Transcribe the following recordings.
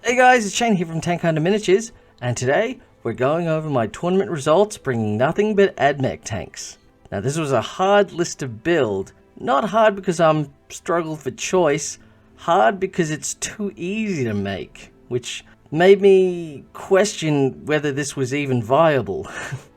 Hey guys, it's Shane here from Tank Hunter Miniatures, and today we're going over my tournament results bringing nothing but AdMech tanks. Now this was a hard list to build, not hard because I'm struggled for choice, hard because it's too easy to make, which made me question whether this was even viable.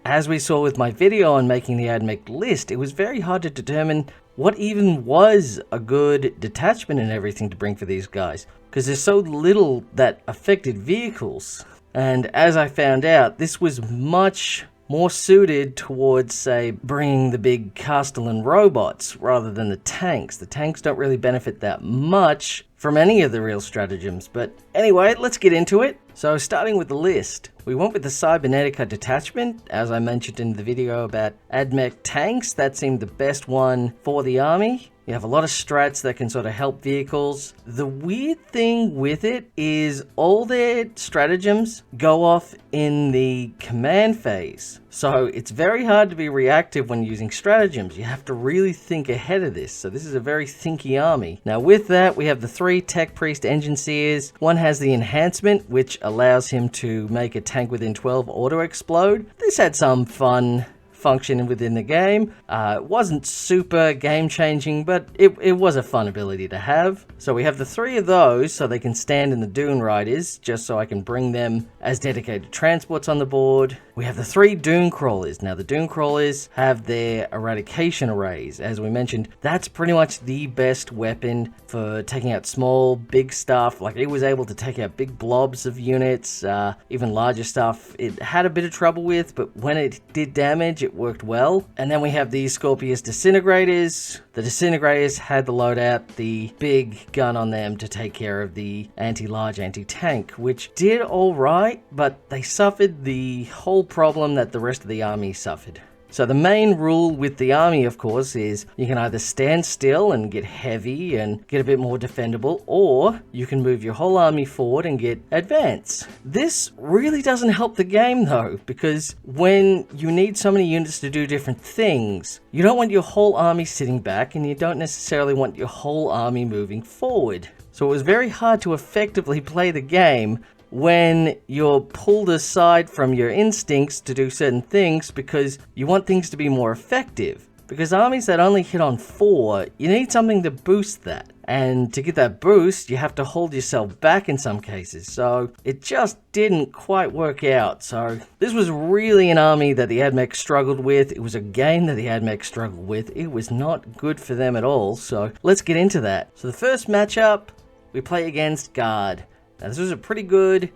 As we saw with my video on making the AdMech list, it was very hard to determine what even was a good detachment and everything to bring for these guys, because there's so little that affected vehicles. And as I found out, this was much more suited towards, say, bringing the big Castellan robots rather than the tanks. The tanks don't really benefit that much from any of the real stratagems. But anyway, let's get into it. So starting with the list, we went with the Cybernetica detachment. As I mentioned in the video about AdMech tanks, that seemed the best one for the army. You have a lot of strats that can sort of help vehicles. The weird thing with it is all their stratagems go off in the command phase. So it's very hard to be reactive when using stratagems. You have to really think ahead of this. So this is a very thinky army. Now with that, we have the 3 Tech Priest Engine Seers. One has the enhancement, which allows him to make a tank within 12 auto explode. This had some fun function within the game. It wasn't super game changing, but it was a fun ability to have. So we have the 3 of those so they can stand in the Dune Riders, just so I can bring them as dedicated transports on the board. We have the 3 Dune Crawlers. Now the Dune Crawlers have their eradication arrays. As we mentioned, that's pretty much the best weapon for taking out small, big stuff. Like, it was able to take out big blobs of units, even larger stuff it had a bit of trouble with, but when it did damage, it worked well. And then we have the Scorpius Disintegrators. The Disintegrators had the loadout, the big gun on them to take care of the anti-large, anti-tank, which did alright, but they suffered the whole problem that the rest of the army suffered. So the main rule with the army, of course, is you can either stand still and get heavy and get a bit more defendable, or you can move your whole army forward and get advance. This really doesn't help the game though, because when you need so many units to do different things, you don't want your whole army sitting back and you don't necessarily want your whole army moving forward. So it was very hard to effectively play the game when you're pulled aside from your instincts to do certain things because you want things to be more effective. Because armies that only hit on 4, you need something to boost that. And to get that boost, you have to hold yourself back in some cases. So it just didn't quite work out. So this was really an army that the AdMech struggled with. It was a game that the AdMech struggled with. It was not good for them at all. So let's get into that. So the first matchup, we play against Guard. Now this was a pretty good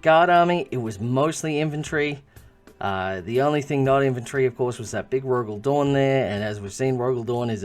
Guard army. It was mostly infantry. The only thing not infantry, of course, was that big Rogel Dawn there. And as we've seen, Rogel Dawn is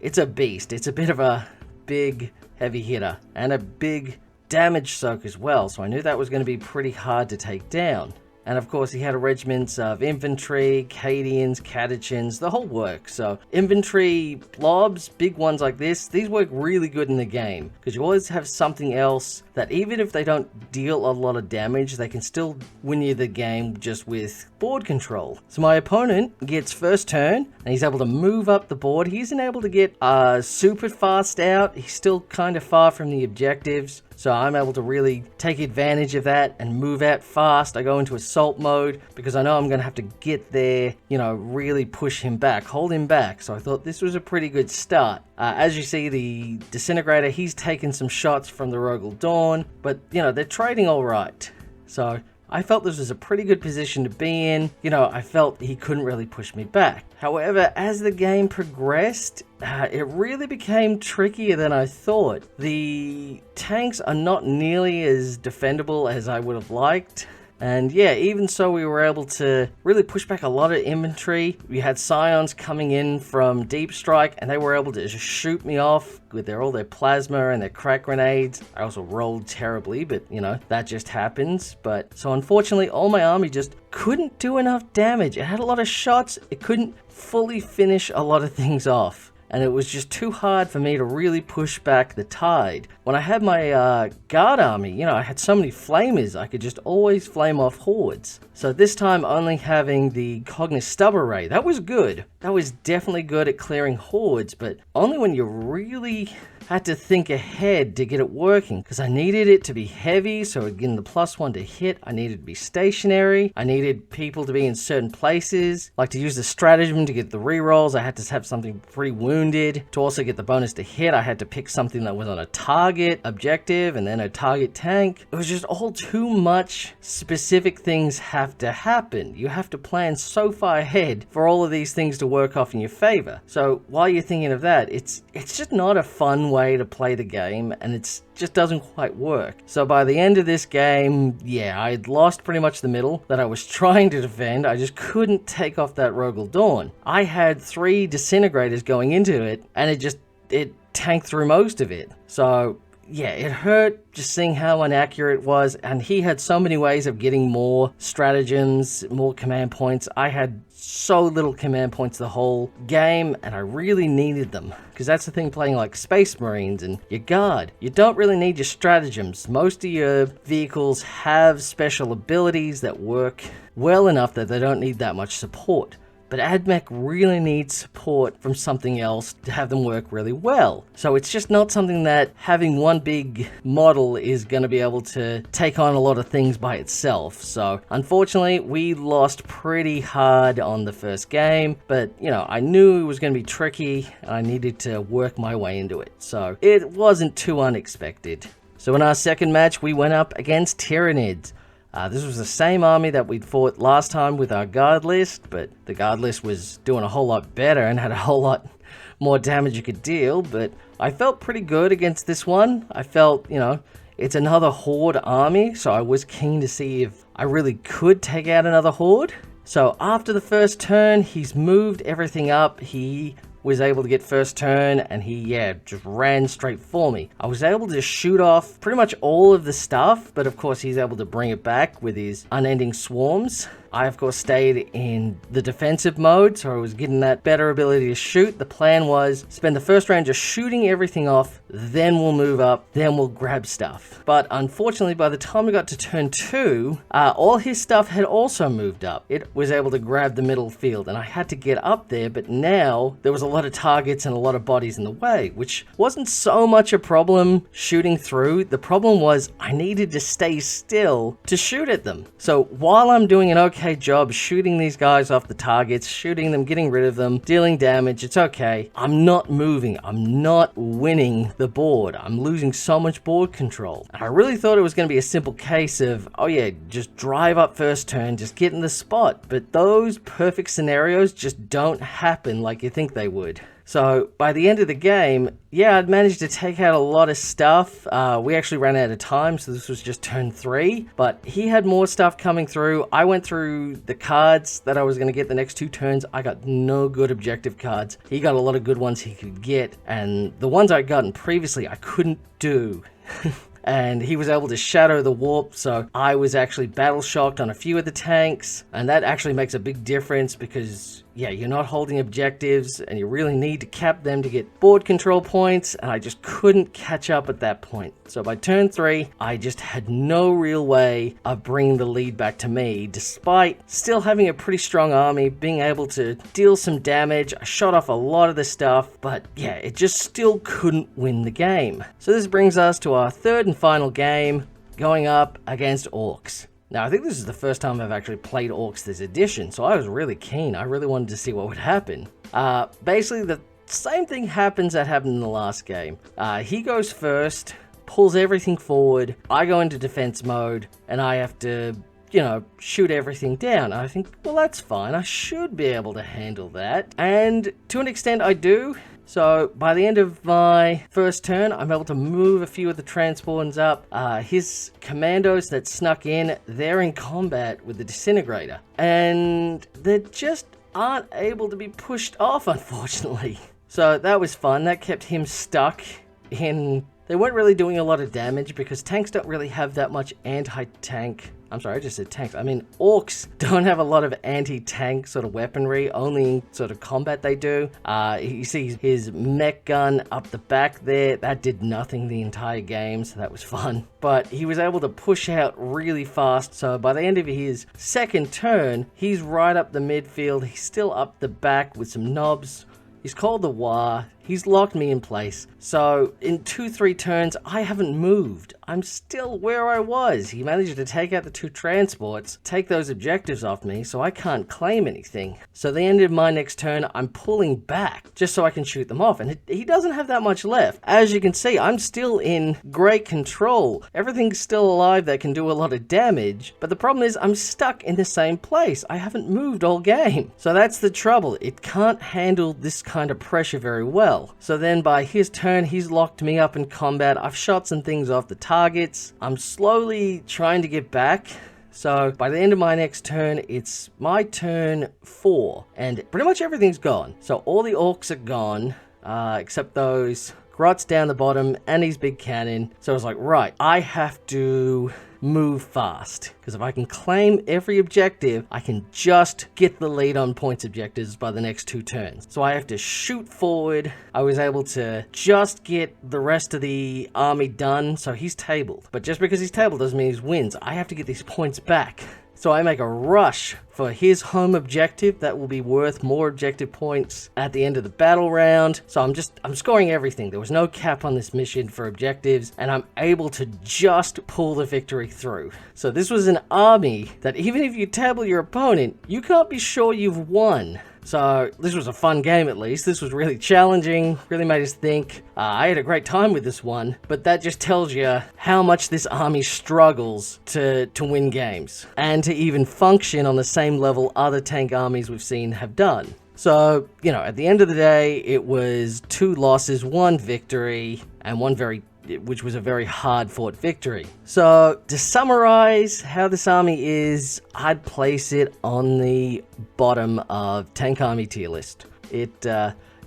it's a beast. It's a bit of a big heavy hitter and a big damage soak as well. So I knew that was going to be pretty hard to take down. And of course, he had regiments of infantry, Cadians, Catechins, the whole works. So infantry blobs, big ones like this, these work really good in the game because you always have something else that even if they don't deal a lot of damage, they can still win you the game just with board control. So my opponent gets first turn and he's able to move up the board. He isn't able to get super fast out. He's still kind of far from the objectives. So I'm able to really take advantage of that and move out fast. I go into assault mode because I know I'm going to have to get there, you know, really push him back, hold him back. So I thought this was a pretty good start. As you see, the Disintegrator, he's taken some shots from the Rogel Dawn, but, you know, they're trading all right. So I felt this was a pretty good position to be in. You know, I felt he couldn't really push me back. However, as the game progressed, it really became trickier than I thought. The tanks are not nearly as defendable as I would have liked. And yeah, even so, we were able to really push back a lot of infantry. We had Scions coming in from Deep Strike, and they were able to just shoot me off with all their plasma and their crack grenades. I also rolled terribly, but you know, that just happens. But so unfortunately, all my army just couldn't do enough damage. It had a lot of shots. It couldn't fully finish a lot of things off. And it was just too hard for me to really push back the tide. When I had my Guard army, you know, I had so many flamers, I could just always flame off hordes. So this time only having the Cognis Stub Array, that was good. That was definitely good at clearing hordes, but only when you really had to think ahead to get it working because I needed it to be heavy so it'd get the +1 to hit. I needed it to be stationary. I needed people to be in certain places. Like to use the stratagem to get the rerolls, I had to have something pre-wounded. To also get the bonus to hit, I had to pick something that was on a target objective and then a target tank. It was just all too much. Specific things have to happen. You have to plan so far ahead for all of these things to work off in your favor. So while you're thinking of that, it's just not a fun way to play the game, and it's just doesn't quite work. So by the end of this game, yeah, I had lost pretty much the middle that I was trying to defend. I just couldn't take off that Rogal Dawn. I had 3 disintegrators going into it, and it tanked through most of it. So yeah, it hurt just seeing how inaccurate it was, and he had so many ways of getting more stratagems, more command points. I had so little command points the whole game, and I really needed them. Because that's the thing playing like Space Marines and your guard. You don't really need your stratagems. Most of your vehicles have special abilities that work well enough that they don't need that much support. But AdMech really needs support from something else to have them work really well. So it's just not something that having one big model is going to be able to take on a lot of things by itself. So unfortunately, we lost pretty hard on the first game, but you know, I knew it was going to be tricky and I needed to work my way into it. So it wasn't too unexpected. So in our second match, we went up against Tyranids. This was the same army that we'd fought last time with our guard list, but the guard list was doing a whole lot better and had a whole lot more damage you could deal, but I felt pretty good against this one. I felt, you know, it's another horde army, so I was keen to see if I really could take out another horde. So after the first turn, he's moved everything up. He was able to get first turn, and he, just ran straight for me. I was able to shoot off pretty much all of the stuff, but of course he's able to bring it back with his unending swarms. I, of course, stayed in the defensive mode, so I was getting that better ability to shoot. The plan was spend the first round just shooting everything off, then we'll move up, then we'll grab stuff. But unfortunately, by the time we got to turn 2, all his stuff had also moved up. It was able to grab the middle field, and I had to get up there, but now there was a lot of targets and a lot of bodies in the way, which wasn't so much a problem shooting through. The problem was I needed to stay still to shoot at them. So while I'm doing an okay job shooting these guys off the targets, shooting them, getting rid of them, dealing damage, it's okay. I'm not moving. I'm not winning the board. I'm losing so much board control. I really thought it was going to be a simple case of, oh yeah, just drive up first turn, just get in the spot. But those perfect scenarios just don't happen like you think they would. So by the end of the game, yeah, I'd managed to take out a lot of stuff. We actually ran out of time, so this was just turn 3. But he had more stuff coming through. I went through the cards that I was going to get the next 2 turns. I got no good objective cards. He got a lot of good ones he could get. And the ones I'd gotten previously, I couldn't do. And he was able to shadow the warp, so I was actually battle shocked on a few of the tanks, and that actually makes a big difference because, yeah, you're not holding objectives and you really need to cap them to get board control points, and I just couldn't catch up at that point. So by turn 3, I just had no real way of bringing the lead back to me, despite still having a pretty strong army, being able to deal some damage. I shot off a lot of the stuff, but yeah, it just still couldn't win the game. So this brings us to our third and final game, going up against Orcs. Now, I think this is the first time I've actually played Orcs this edition, so I was really keen. I really wanted to see what would happen. Basically, the same thing happens that happened in the last game. He goes first, pulls everything forward. I go into defense mode, and I have to, you know, shoot everything down. I think, well, that's fine. I should be able to handle that. And to an extent, I do. So by the end of my first turn, I'm able to move a few of the transporters up. His commandos that snuck in, they're in combat with the disintegrator. And they just aren't able to be pushed off, unfortunately. So that was fun. That kept him stuck in... They weren't really doing a lot of damage because tanks don't really have that much anti-tank. I'm sorry, I just said tanks. I mean, orcs don't have a lot of anti-tank sort of weaponry, only in sort of combat they do. You see his mech gun up the back there. That did nothing the entire game, so that was fun. But he was able to push out really fast, so by the end of his second turn, he's right up the midfield. He's still up the back with some knobs. He's called the Wa. He's locked me in place. So in 2-3 turns, I haven't moved. I'm still where I was. He managed to take out the 2 transports, take those objectives off me, so I can't claim anything. So the end of my next turn, I'm pulling back just so I can shoot them off. And he doesn't have that much left. As you can see, I'm still in great control. Everything's still alive that can do a lot of damage. But the problem is I'm stuck in the same place. I haven't moved all game. So that's the trouble. It can't handle this kind of pressure very well. So then by his turn, he's locked me up in combat. I've shot some things off the targets. I'm slowly trying to get back. So by the end of my next turn, it's my turn 4, and pretty much everything's gone. So all the orcs are gone, except those Grots down the bottom and his big cannon. So I was like, right, I have to move fast, because if I can claim every objective, I can just get the lead on points objectives by the next 2 turns. So I have to shoot forward. I was able to just get the rest of the army done, so he's tabled. But just because he's tabled doesn't mean he wins. I have to get these points back. So I make a rush for his home objective that will be worth more objective points at the end of the battle round. So I'm scoring everything. There was no cap on this mission for objectives, and I'm able to just pull the victory through. So this was an army that even if you table your opponent, you can't be sure you've won. So this was a fun game, at least. This was really challenging, really made us think. I had a great time with this one, but that just tells you how much this army struggles to win games and to even function on the same level other tank armies we've seen have done. So, you know, at the end of the day, it was 2 losses, 1 victory, and which was a very hard-fought victory. So, to summarize how this army is, I'd place it on the bottom of Tank Army tier list. It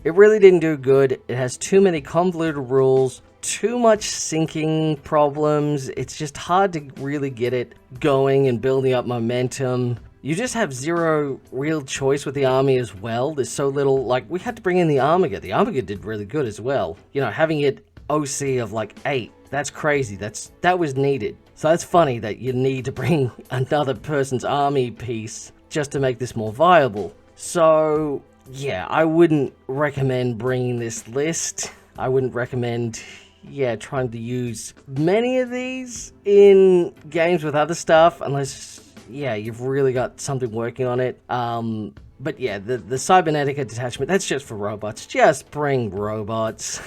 really didn't do good. It has too many convoluted rules, too much syncing problems. It's just hard to really get it going and building up momentum. You just have zero real choice with the army as well. There's so little, like, we had to bring in the Armiger. The Armiger did really good as well. You know, having it OC of like 8, that's crazy. That was needed. So that's funny that you need to bring another person's army piece just to make this more viable. So yeah, I wouldn't recommend bringing this list. I wouldn't recommend trying to use many of these in games with other stuff unless you've really got something working on it. But yeah, the Cybernetica detachment, that's just for robots. Just bring robots.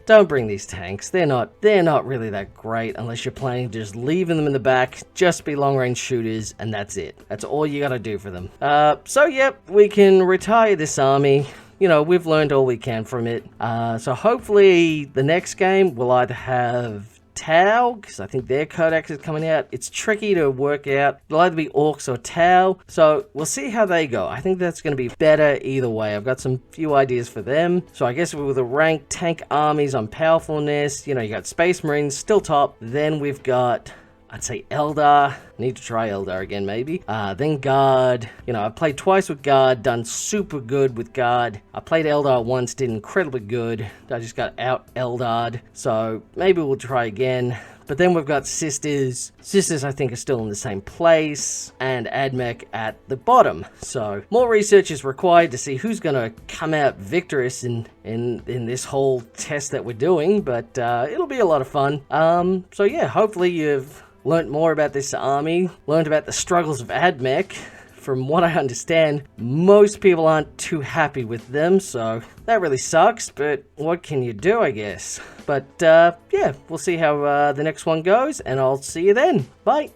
Don't bring these tanks. They're not really that great unless you're planning to just leaving them in the back, just be long-range shooters, and that's it. That's all you gotta do for them. So yep, we can retire this army. You know, we've learned all we can from it. So hopefully the next game will either have Tau, because I think their codex is coming out. It's tricky to work out. It'll either be Orcs or Tau, so we'll see how they go. I think that's going to be better either way. I've got some few ideas for them. So I guess with the ranked tank armies on powerfulness, you know, you got Space Marines still top. Then we've got, I'd say, Eldar. Need to try Eldar again, maybe. Then Guard. You know, I've played twice with Guard, done super good with Guard. I played Eldar once, did incredibly good. I just got out Eldar'd. So maybe we'll try again. But then we've got Sisters. Sisters, I think, are still in the same place. And AdMech at the bottom. So more research is required to see who's going to come out victorious in this whole test that we're doing. But it'll be a lot of fun. So yeah, hopefully you've learned more about this army, learned about the struggles of AdMech. From what I understand, most people aren't too happy with them, so that really sucks, but what can you do, I guess? But yeah, we'll see how the next one goes, and I'll see you then. Bye!